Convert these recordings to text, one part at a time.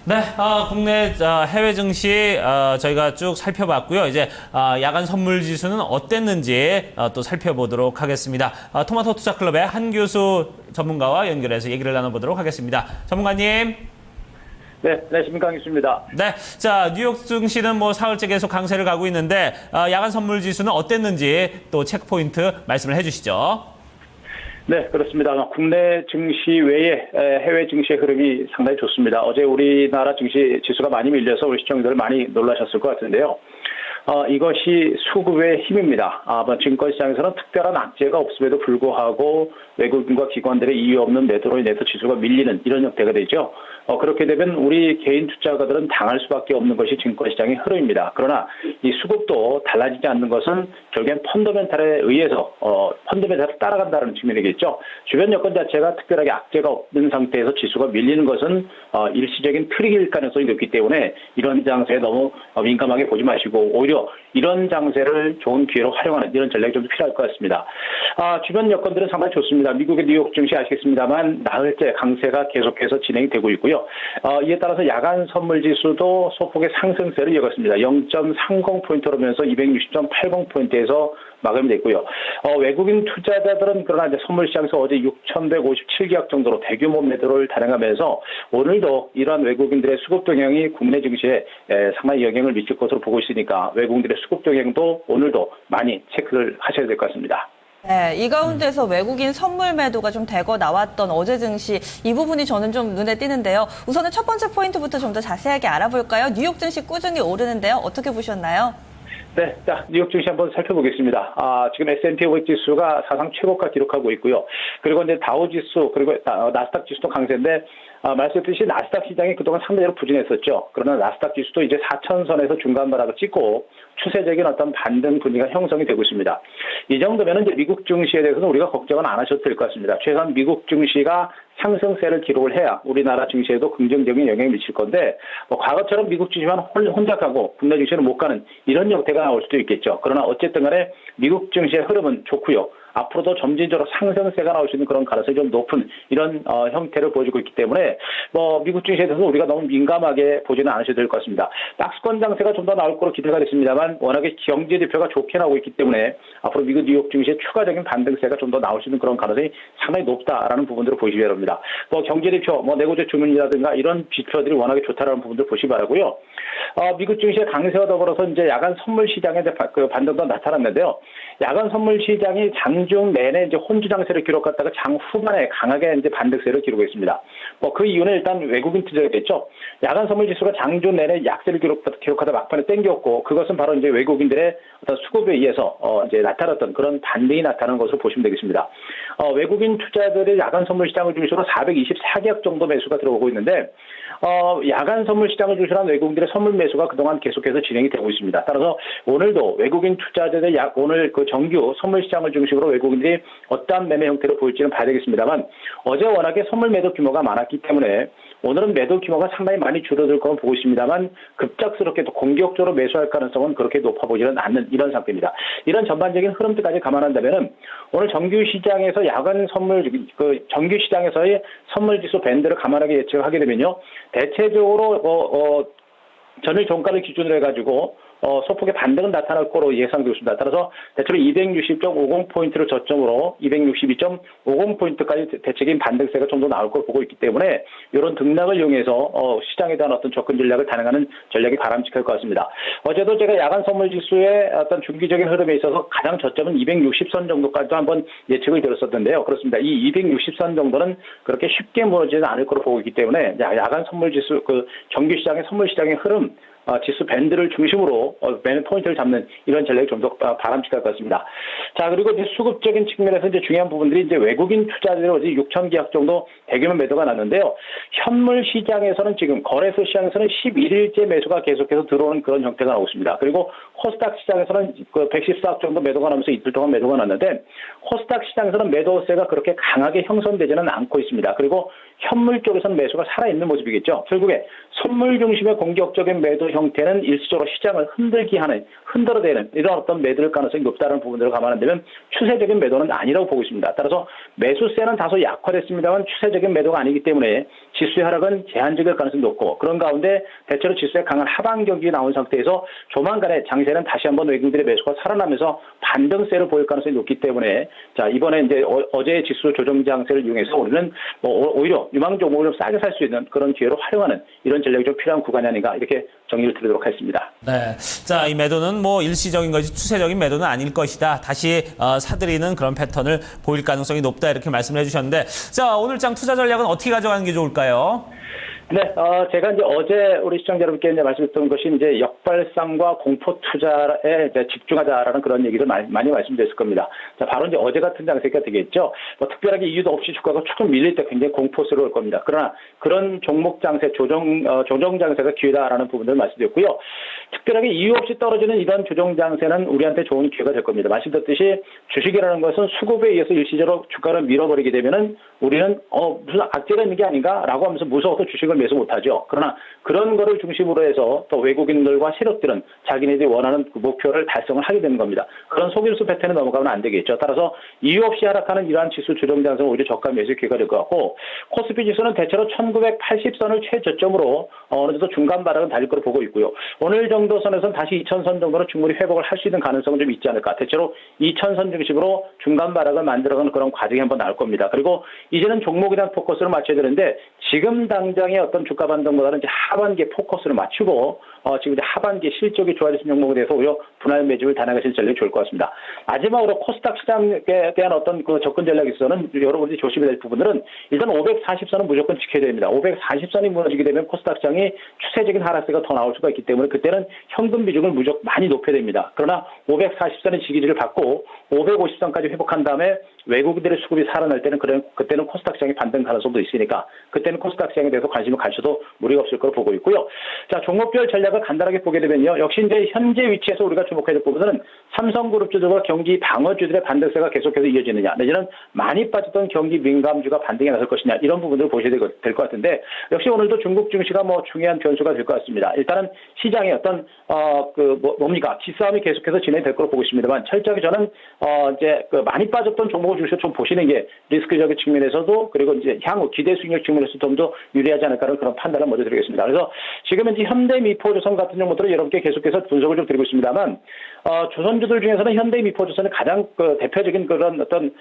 네, 국내 해외 증시 저희가 쭉 살펴봤고요. 이제 야간 선물 지수는 어땠는지 또 살펴보도록 하겠습니다. 토마토 투자 클럽의 한 교수 전문가와 연결해서 얘기를 나눠보도록 하겠습니다. 전문가님. 네, 안녕하십니까, 강익수입니다. 네, 자 뉴욕 증시는 뭐 사흘째 계속 강세를 가고 있는데 야간 선물 지수는 어땠는지 또 체크 포인트 말씀을 해주시죠. 네, 그렇습니다. 국내 증시 외에 해외 증시의 흐름이 상당히 좋습니다. 어제 우리나라 증시 지수가 많이 밀려서 우리 시청자들 많이 놀라셨을 것 같은데요. 이것이 수급의 힘입니다. 증권시장에서는 특별한 악재가 없음에도 불구하고 외국인과 기관들의 이유 없는 매도로 인해서 지수가 밀리는 이런 형태가 되죠. 그렇게 되면 우리 개인 투자가들은 당할 수밖에 없는 것이 증권시장의 흐름입니다. 그러나 이 수급도 달라지지 않는 것은 결국엔 펀더멘탈에 의해서 펀더멘탈을 따라간다는 측면이겠죠. 주변 여건 자체가 특별하게 악재가 없는 상태에서 지수가 밀리는 것은 일시적인 트릭일 가능성이 높기 때문에 이런 장세에 너무 민감하게 보지 마시고 오히려 이런 장세를 좋은 기회로 활용하는 이런 전략이 좀 필요할 것 같습니다. 주변 여건들은 상당히 좋습니다. 미국의 뉴욕 증시 아시겠습니다만 나흘째 강세가 계속해서 진행이 되고 있고요. 이에 따라서 야간 선물 지수도 소폭의 상승세를 이어갔습니다. 0.30포인트로 오면서 260.80포인트에서 마감이 됐고요. 외국인 투자자들은 그러나 이제 선물 시장에서 어제 6,157계약 정도로 대규모 매도를 단행하면서 오늘도 이러한 외국인들의 수급 동향이 국내 증시에 상당히 영향을 미칠 것으로 보고 있으니까 외국인들의 수급 동향도 오늘도 많이 체크를 하셔야 될 것 같습니다. 네, 이 가운데서 외국인 선물 매도가 좀 대거 나왔던 어제 증시 이 부분이 저는 좀 눈에 띄는데요. 우선은 첫 번째 포인트부터 좀 더 자세하게 알아볼까요? 뉴욕 증시 꾸준히 오르는데요. 어떻게 보셨나요? 네, 자, 뉴욕 증시 한번 살펴보겠습니다. 지금 S&P 500 지수가 사상 최고가 기록하고 있고요. 그리고 이제 다우 지수, 그리고 나스닥 지수도 강세인데, 말씀드렸듯이 나스닥 시장이 그동안 상대적으로 부진했었죠. 그러나 나스닥 지수도 이제 4,000선에서 중간 바닥을 찍고 추세적인 어떤 반등 분위기가 형성이 되고 있습니다. 이 정도면 이제 미국 증시에 대해서는 우리가 걱정은 안 하셔도 될 것 같습니다. 최소한 미국 증시가 상승세를 기록을 해야 우리나라 증시에도 긍정적인 영향을 미칠 건데 과거처럼 미국 증시만 혼자 가고 국내 증시는 못 가는 이런 형태가 나올 수도 있겠죠. 그러나 어쨌든 간에 미국 증시의 흐름은 좋고요. 앞으로도 점진적으로 상승세가 나올 수 있는 그런 가능성이 좀 높은 이런 형태를 보여주고 있기 때문에 미국 증시에 대해서 우리가 너무 민감하게 보지는 않으셔도 될 것 같습니다. 박스권 장세가 좀 더 나올 거로 기대가 됐습니다만 워낙에 경제 지표가 좋게 나오고 있기 때문에 앞으로 미국 뉴욕 증시의 추가적인 반등세가 좀 더 나올 수 있는 그런 가능성이 상당히 높다라는 부분들을 보시기 바랍니다. 경제 지표, 내고자 주문이라든가 이런 지표들이 워낙에 좋다라는 부분들 보시기 바라고요. 미국 증시의 강세와 더불어서 이제 야간 선물 시장에 그 반등도 나타났는데요. 야간 선물 시장이 장중 내내 이제 혼주 장세를 기록했다가 장 후반에 강하게 이제 반등세를 기록했습니다. 그 이유는 일단 외국인 투자겠죠. 야간 선물 지수가 장중 내내 약세를 기록하다 막판에 땡겼고 그것은 바로 이제 외국인들의 어떤 수급에 의해서 이제 나타났던 그런 반등이 나타나는 것으로 보시면 되겠습니다. 외국인 투자들의 야간 선물 시장을 중심으로 424계약 정도 매수가 들어오고 있는데 야간 선물 시장을 중심으로 한 외국인들의 선물 매수가 그동안 계속해서 진행이 되고 있습니다. 따라서 오늘도 외국인 투자자들 오늘 그 정규 선물 시장을 중심으로 외국인들이 어떠한 매매 형태를 보일지는 봐야 되겠습니다만 어제 워낙에 선물 매도 규모가 많았기 때문에 오늘은 매도 규모가 상당히 많이 줄어들 것으로 보고 있습니다만 급작스럽게 또 공격적으로 매수할 가능성은 그렇게 높아 보지는 않는 이런 상태입니다. 이런 전반적인 흐름들까지 감안한다면은 오늘 정규 시장에서 야간 선물 정규 시장에서의 선물 지수 밴드를 감안하게 예측을 하게 되면요. 대체적으로 전일 종가를 기준으로 해가지고 소폭의 반등은 나타날 거로 예상되고 있습니다. 따라서 대체로 260.50포인트를 저점으로 262.50포인트까지 대체적인 반등세가 좀 더 나올 걸 보고 있기 때문에 이런 등락을 이용해서 시장에 대한 어떤 접근 전략을 단행하는 전략이 바람직할 것 같습니다. 어제도 제가 야간 선물 지수의 어떤 중기적인 흐름에 있어서 가장 저점은 260선 정도까지도 한번 예측을 드렸었는데요. 그렇습니다. 이 260선 정도는 그렇게 쉽게 무너지지 않을 거로 보고 있기 때문에 야간 선물 지수 정규 시장의 선물 시장의 흐름 지수 밴드를 중심으로 매매 포인트를 잡는 이런 전략이 좀 더 바람직할 것 같습니다. 자, 그리고 이제 수급적인 측면에서 이제 중요한 부분들이 이제 외국인 투자들이 어제 6,000계약 정도 대규모 매도가 났는데요. 현물 시장에서는 지금 거래소 시장에서는 11일째 매수가 계속해서 들어오는 그런 형태가 나오고 있습니다. 그리고 코스닥 시장에서는 114억 정도 매도가 나면서 이틀 동안 매도가 났는데 코스닥 시장에서는 매도세가 그렇게 강하게 형성되지는 않고 있습니다. 그리고 현물 쪽에서는 매수가 살아있는 모습이겠죠. 결국에 선물 중심의 공격적인 매도 형태는 일시적으로 시장을 흔들어대는 이런 어떤 매도일 가능성이 높다는 부분들을 감안한다면 추세적인 매도는 아니라고 보고 있습니다. 따라서 매수세는 다소 약화됐습니다만 추세적인 매도가 아니기 때문에 지수의 하락은 제한적일 가능성이 높고 그런 가운데 대체로 지수의 강한 하방 경기 나온 상태에서 조만간에 장세는 다시 한번 외국인들의 매수가 살아나면서 반등세를 보일 가능성이 높기 때문에 자 이번에 이제 어제의 지수 조정 장세를 이용해서 우리는 오히려 유망 종목을 좀 싸게 살 수 있는 그런 기회로 활용하는 이런 전략이 좀 필요한 구간이 아닌가 이렇게 정리를 드리도록 하겠습니다. 네. 자, 이 매도는 뭐 일시적인 것이 추세적인 매도는 아닐 것이다. 다시 사들이는 그런 패턴을 보일 가능성이 높다. 이렇게 말씀을 해주셨는데, 자, 오늘 장 투자 전략은 어떻게 가져가는 게 좋을까요? 네, 제가 이제 어제 우리 시청자 여러분께 이제 말씀드렸던 것이 이제 역발상과 공포 투자에 이제 집중하자라는 그런 얘기를 많이 말씀드렸을 겁니다. 자, 바로 이제 어제 같은 장세가 되겠죠. 뭐 특별하게 이유도 없이 주가가 조금 밀릴 때 굉장히 공포스러울 겁니다. 그러나 그런 종목 장세, 조정 장세가 기회다라는 부분들을 말씀드렸고요. 특별하게 이유 없이 떨어지는 이런 조정 장세는 우리한테 좋은 기회가 될 겁니다. 말씀드렸듯이 주식이라는 것은 수급에 의해서 일시적으로 주가를 밀어버리게 되면은 우리는 무슨 악재가 있는 게 아닌가라고 하면서 무서워서 주식을 매수 못하죠. 그러나 그런 거를 중심으로 해서 또 외국인들과 세력들은 자기네들이 원하는 그 목표를 달성을 하게 되는 겁니다. 그런 속일수 패턴에 넘어가면 안 되겠죠. 따라서 이유 없이 하락하는 이러한 지수 조정 장세는 오히려 저가 매수 기회가 될 것 같고 코스피 지수는 대체로 1980선을 최저점으로 어느 정도 중간 바닥은 달릴 거로 보고 있고요. 오늘 정도 선에서는 다시 2000선 정도로 충분히 회복을 할 수 있는 가능성은 좀 있지 않을까. 대체로 2000선 중심으로 중간 바닥을 만들어가는 그런 과정이 한번 나올 겁니다. 그리고 이제는 종목에 대한 포커스를 맞춰야 되는데 지금 당장의 어떤 주가 반등보다는 이제 하반기에 포커스를 맞추고 지금 이제 하반기 실적이 좋아지는 종목에 대해서 오히려 분할 매집을 단행하실 전략이 좋을 것 같습니다. 마지막으로 코스닥 시장에 대한 어떤 그 접근 전략에 있어서는 여러분들이 조심해야 될 부분들은 일단 540선은 무조건 지켜야 됩니다. 540선이 무너지게 되면 코스닥 시장이 추세적인 하락세가 더 나올 수가 있기 때문에 그때는 현금 비중을 무조건 많이 높여야 됩니다. 그러나 540선의 지지를 받고 550선까지 회복한 다음에 외국인들의 수급이 살아날 때는 그때는 코스닥 시장이 반등 가능성도 있으니까 그때는 코스닥 시장에 대해서 관심을 가져도 무리가 없을 거로 보고 있고요. 자, 종목별 전략을 간단하게 보게 되면요. 역시 이제 현재 위치에서 우리가 주목해야 될 부분은 삼성그룹주들과 경기 방어주들의 반등세가 계속해서 이어지느냐 내지는 많이 빠졌던 경기 민감주가 반등에 나설 것이냐 이런 부분들을 보셔야 될 것 같은데 역시 오늘도 중국 증시가 뭐 중요한 변수가 될 것 같습니다. 일단은 시장의 어떤 뭡니까 기싸움이 계속해서 진행될 거로 보고 있습니다만 철저하게 저는 이제 그 많이 빠졌던 종목을 주시고 좀 보시는 게 리스크적인 측면에서도 그리고 이제 향후 기대 수익률 측면에서 좀 더 유리하지 않을까라는 그런 판단을 먼저 드리겠습니다. 그래서 지금 현재 현대미포조선 같은 종목들을 여러분께 계속해서 분석을 좀 드리고 있습니다만 조선주들 중에서는 현대미포조선이 가장 그 대표적인 그런 어떤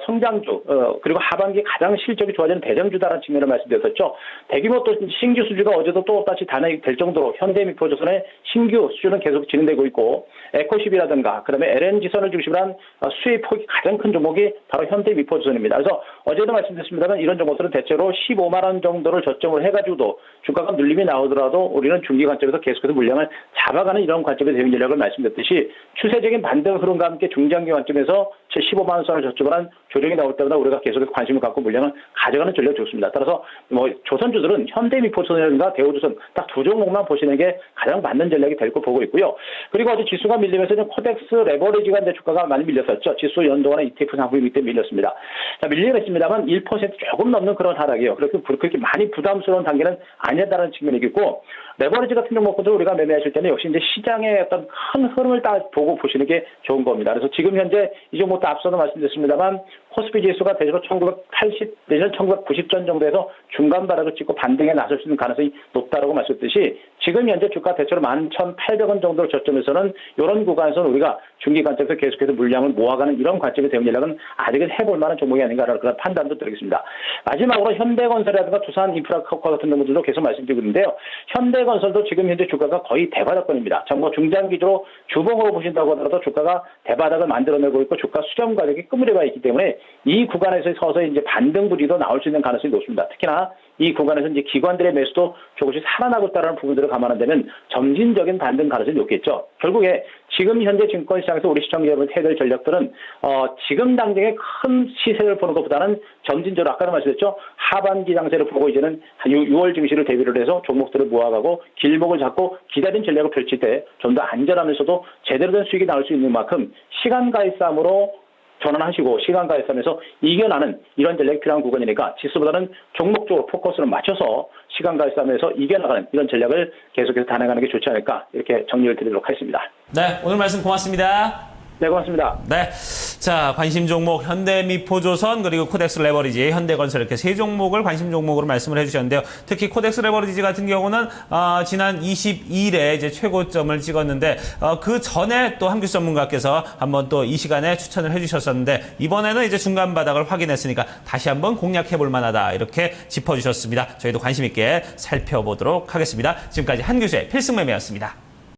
성장주 그리고 하반기 가장 실적이 좋아지는 대장주다라는 측면을 말씀드렸었죠. 대규모 또 신규 수주가 어제도 또 다시 단행이 될 정도로 현대미포조선의 신규 수주는 계속 진행되고 있고 에코십이라든가 그다음에 LNG선을 중심으로 한 수혜 폭이 가장 큰 종목이 바로 현대미포조선입니다. 그래서 어제도 말씀드렸습니다만 이런 종목들은 대체로 15만 원 정도를 저점으로 해가지고도 주가가 눌림이 나오더라도 우리는 중기 관점에서 계속해서 물량을 잡아가는 이런 관점의 대응 전략을 말씀드렸듯이 추세적인 반등 흐름과 함께 중장기 관점에서 15만 원 선을 저점으로 한 조정이 나올 때마다 우리가 계속해서 관심을 갖고 물량을 가져가는 전략이 좋습니다. 따라서 뭐 조선주들은 현대미포조선과 대우조선 딱 두 종목만 보시는 게 가장 맞는 전략이 될 거 보고 있고요. 그리고 어제 지수가 밀리면서 코덱스 레버리지가 이제 주가가 많이 밀렸었죠. 지수 연동화나 ETF 상품이기 때문에 밀렸습니다. 자, 밀리긴 했습니다만 1% 조금 넘는 그런 하락이에요. 그렇게 많이 부담스러운 단계는 아니다라는 측면이겠고 레버리지 같은 종목들 우리가 매매하실 때는 역시 이제 시장의 어떤 큰 흐름을 딱 보고 보시는 게 좋은 겁니다. 그래서 지금 현재 이 종목도 앞서도 말씀드렸습니다만 코스피 지수가 대체로 1980 내지는 1990전 정도에서 중간 바닥을 찍고 반등에 나설 수 있는 가능성이 높다라고 말씀드렸듯이 지금 현재 주가 대체로 11,800원 정도를 저점에서는 이런 구간에서는 우리가 중기 관점에서 계속해서 물량을 모아가는 이런 관점의 대응 전략은 아직은 해볼 만한 종목이 아닌가라는 그런 판단도 드리겠습니다. 마지막으로 현대건설이라든가 두산인프라코어 같은 종목들도 계속 말씀드리고 있는데요. 현대건설도 지금 현재 주가가 거의 대바닥권입니다. 정말 중장기적으로 주봉으로 보신다고 하더라도 주가가 대바닥을 만들어내고 있고 주가 수렴 가격이 끄물려가 있기 때문에 이 구간에서 서서 이제 반등 부리도 나올 수 있는 가능성이 높습니다. 특히나 이 구간에서 이제 기관들의 매수도 조금씩 살아나고 있다는 부분들을 감안한다면 점진적인 반등 가능성이 높겠죠. 결국에 지금 현재 증권시장에서 우리 시청자 여러분 해야 될 전략들은 지금 당장의 큰 시세를 보는 것보다는 점진적으로 아까도 말씀드렸죠. 하반기 장세를 보고 이제는 6월 증시를 대비를 해서 종목들을 모아가고 길목을 잡고 기다린 전략을 펼칠 때 좀 더 안전하면서도 제대로 된 수익이 나올 수 있는 만큼 시간과의 싸움으로 전환하시고 시간과의 싸움에서 이겨나는 이런 전략이 필요한 구간이니까 지수보다는 종목적으로 포커스를 맞춰서 시간과의 싸움에서 이겨나가는 이런 전략을 계속해서 단행하는 게 좋지 않을까 이렇게 정리를 드리도록 하겠습니다. 네, 오늘 말씀 고맙습니다. 네, 고맙습니다. 네. 자, 관심 종목 현대미포조선 그리고 코덱스 레버리지, 현대건설 이렇게 세 종목을 관심 종목으로 말씀을 해주셨는데요. 특히 코덱스 레버리지 같은 경우는 지난 22일에 이제 최고점을 찍었는데 그 전에 또 한규 전문가께서 한번 또 이 시간에 추천을 해주셨었는데 이번에는 이제 중간 바닥을 확인했으니까 다시 한번 공략해볼 만하다 이렇게 짚어주셨습니다. 저희도 관심 있게 살펴보도록 하겠습니다. 지금까지 한 교수의 필승매매였습니다.